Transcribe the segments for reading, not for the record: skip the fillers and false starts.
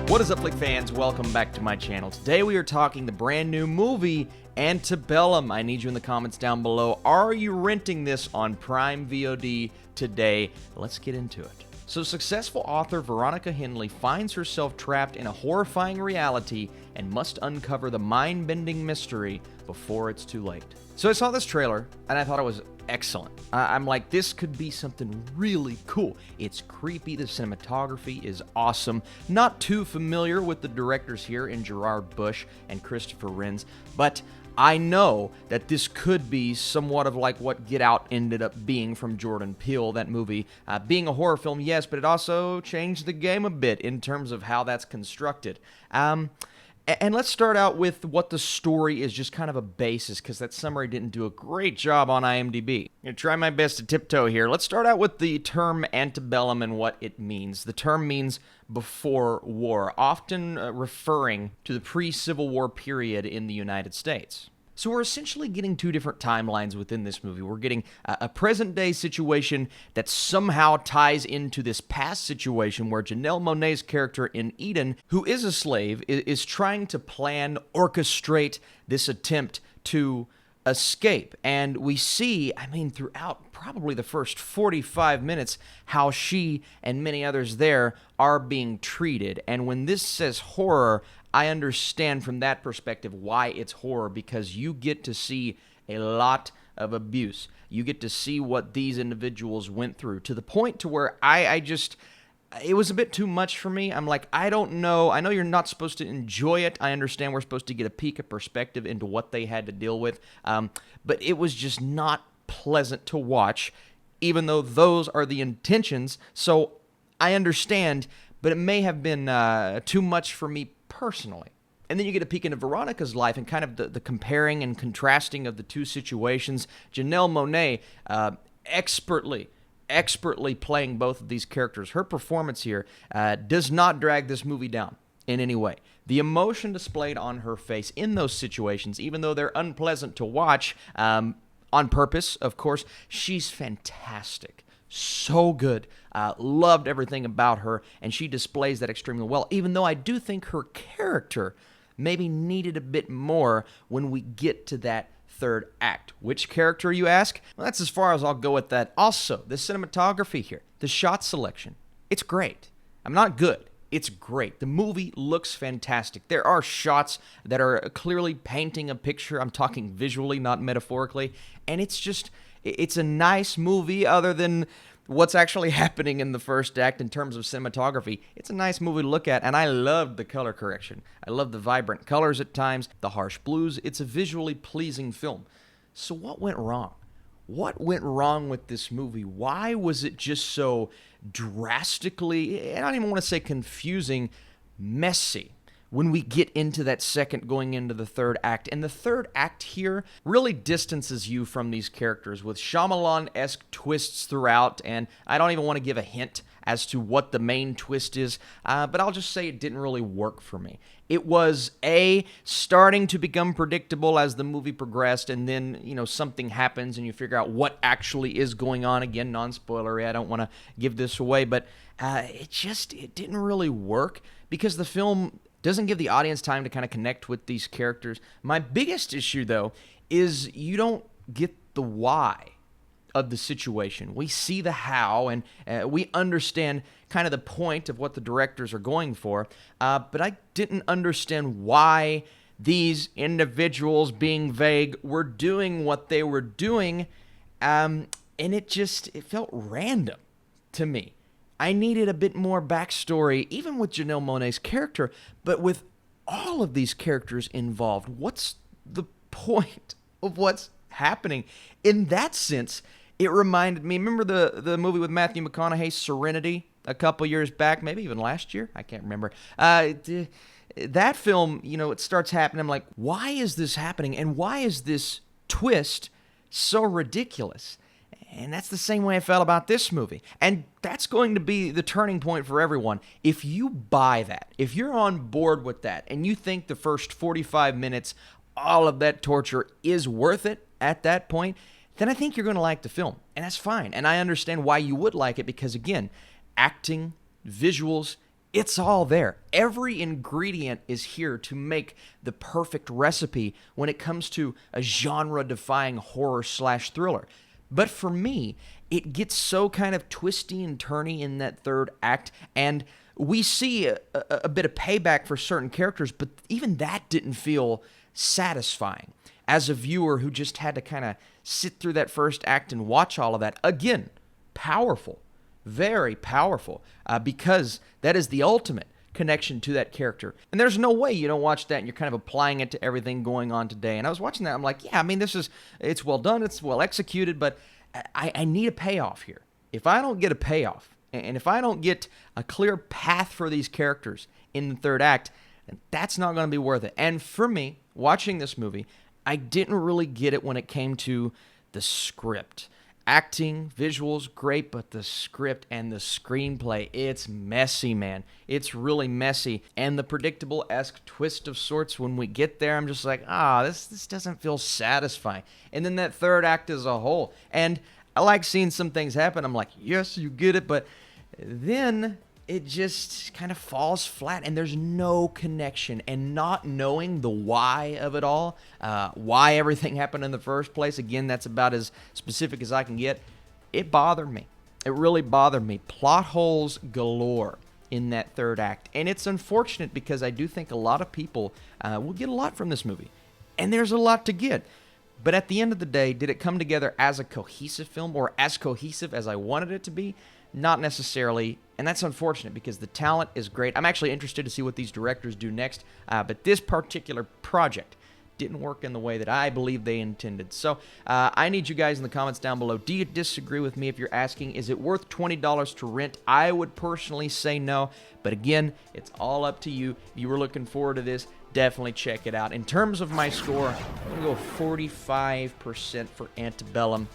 What is up, Flick fans? Welcome back to my channel. Today we are talking the brand new movie, Antebellum. I need you in the comments down below. Are you renting this on Prime VOD today? Let's get into it. So successful author Veronica Henley finds herself trapped in a horrifying reality and must uncover the mind-bending mystery before it's too late. So I saw this trailer and I thought it was excellent. I'm like, this could be something really cool. It's creepy, the cinematography is awesome. Not too familiar with the directors here in Gerard Bush and Christopher Renz, but I know that this could be somewhat of like what Get Out ended up being from Jordan Peele, that movie. Being a horror film, yes, but it also changed the game a bit in terms of how that's constructed. And let's start out with what the story is, just kind of a basis, because that summary didn't do a great job on IMDb. I'm going to try my best to tiptoe here. Let's start out with the term antebellum and what it means. The term means before war, often referring to the pre-Civil War period in the United States. So we're essentially getting two different timelines within this movie. We're getting a present-day situation that somehow ties into this past situation where Janelle Monáe's character in Eden, who is a slave, is trying to plan, orchestrate this attempt to escape. And we see, throughout probably the first 45 minutes, how she and many others there are being treated. And when this says horror, I understand from that perspective why it's horror, because you get to see a lot of abuse. You get to see what these individuals went through to the point to where it was a bit too much for me. I'm like, I don't know. I know you're not supposed to enjoy it. I understand we're supposed to get a peek of perspective into what they had to deal with. But it was just not pleasant to watch, even though those are the intentions. So I understand, but it may have been too much for me personally. And then you get a peek into Veronica's life and kind of the comparing and contrasting of the two situations. Janelle Monáe expertly playing both of these characters. Her performance here does not drag this movie down in any way. The emotion displayed on her face in those situations, even though they're unpleasant to watch, on purpose, of course, she's fantastic. So good. Loved everything about her, and she displays that extremely well, even though I do think her character maybe needed a bit more when we get to that third act. Which character, you ask? Well, that's as far as I'll go with that. Also, the cinematography here, the shot selection, it's great. I'm not good. It's great. The movie looks fantastic. There are shots that are clearly painting a picture. I'm talking visually, not metaphorically. And it's a nice movie other than what's actually happening in the first act in terms of cinematography. It's a nice movie to look at, and I loved the color correction. I love the vibrant colors at times, the harsh blues. It's a visually pleasing film. So what went wrong? What went wrong with this movie? Why was it just so drastically, I don't even want to say confusing, messy when we get into that second going into the third act? And the third act here really distances you from these characters with Shyamalan-esque twists throughout, and I don't even want to give a hint as to what the main twist is, but I'll just say it didn't really work for me. It was starting to become predictable as the movie progressed, and then, something happens and you figure out what actually is going on. Again, non-spoilery, I don't want to give this away, but it didn't really work because the film doesn't give the audience time to kind of connect with these characters. My biggest issue, though, is you don't get the why of the situation. We see the how, and we understand kind of the point of what the directors are going for, but I didn't understand why these individuals, being vague, were doing what they were doing, and it felt random to me. I needed a bit more backstory, even with Janelle Monáe's character, but with all of these characters involved, what's the point of what's happening? In that sense, it reminded me, remember the movie with Matthew McConaughey, Serenity, a couple years back, maybe even last year? I can't remember. That film, it starts happening. I'm like, why is this happening? And why is this twist so ridiculous? And that's the same way I felt about this movie. And that's going to be the turning point for everyone. If you buy that, if you're on board with that, and you think the first 45 minutes, all of that torture is worth it at that point, then I think you're going to like the film. And that's fine. And I understand why you would like it because, again, acting, visuals, It's all there. Every ingredient is here to make the perfect recipe when it comes to a genre-defying horror/thriller. But for me, it gets so kind of twisty and turny in that third act, and we see a bit of payback for certain characters, but even that didn't feel satisfying. As a viewer who just had to kind of sit through that first act and watch all of that, again, powerful. Very powerful, because that is the ultimate connection to that character. And there's no way you don't watch that and you're kind of applying it to everything going on today. And I was watching that, I'm like, yeah, I mean, it's well done, it's well executed, but I need a payoff here. If I don't get a payoff, and if I don't get a clear path for these characters in the third act, that's not going to be worth it. And for me, watching this movie, I didn't really get it when it came to the script. Acting, visuals, great, but the script and the screenplay, it's messy, man. It's really messy. And the predictable-esque twist of sorts, when we get there, I'm just like, this doesn't feel satisfying. And then that third act as a whole. And I like seeing some things happen. I'm like, yes, you get it, but then it just kind of falls flat, and there's no connection. And not knowing the why of it all, why everything happened in the first place, again, that's about as specific as I can get, it bothered me. It really bothered me. Plot holes galore in that third act. And it's unfortunate because I do think a lot of people will get a lot from this movie. And there's a lot to get. But at the end of the day, did it come together as a cohesive film, or as cohesive as I wanted it to be? Not necessarily, and that's unfortunate because the talent is great. I'm actually interested to see what these directors do next, but this particular project didn't work in the way that I believe they intended. So I need you guys in the comments down below. Do you disagree with me? If you're asking, is it worth $20 to rent? I would personally say no, but again, it's all up to you. If you were looking forward to this, definitely check it out. In terms of my score, I'm going to go 45% for Antebellum.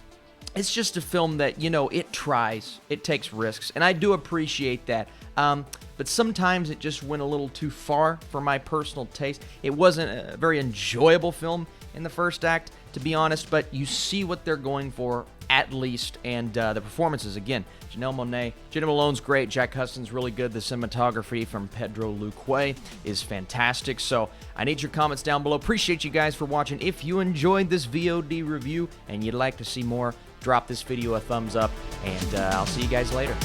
It's just a film that, it tries, it takes risks, and I do appreciate that. But sometimes it just went a little too far for my personal taste. It wasn't a very enjoyable film in the first act, to be honest, but you see what they're going for at least, and the performances, again, Janelle Monáe, Jenna Malone's great, Jack Huston's really good, the cinematography from Pedro Luque is fantastic, so I need your comments down below. Appreciate you guys for watching. If you enjoyed this VOD review and you'd like to see more, drop this video a thumbs up, and I'll see you guys later.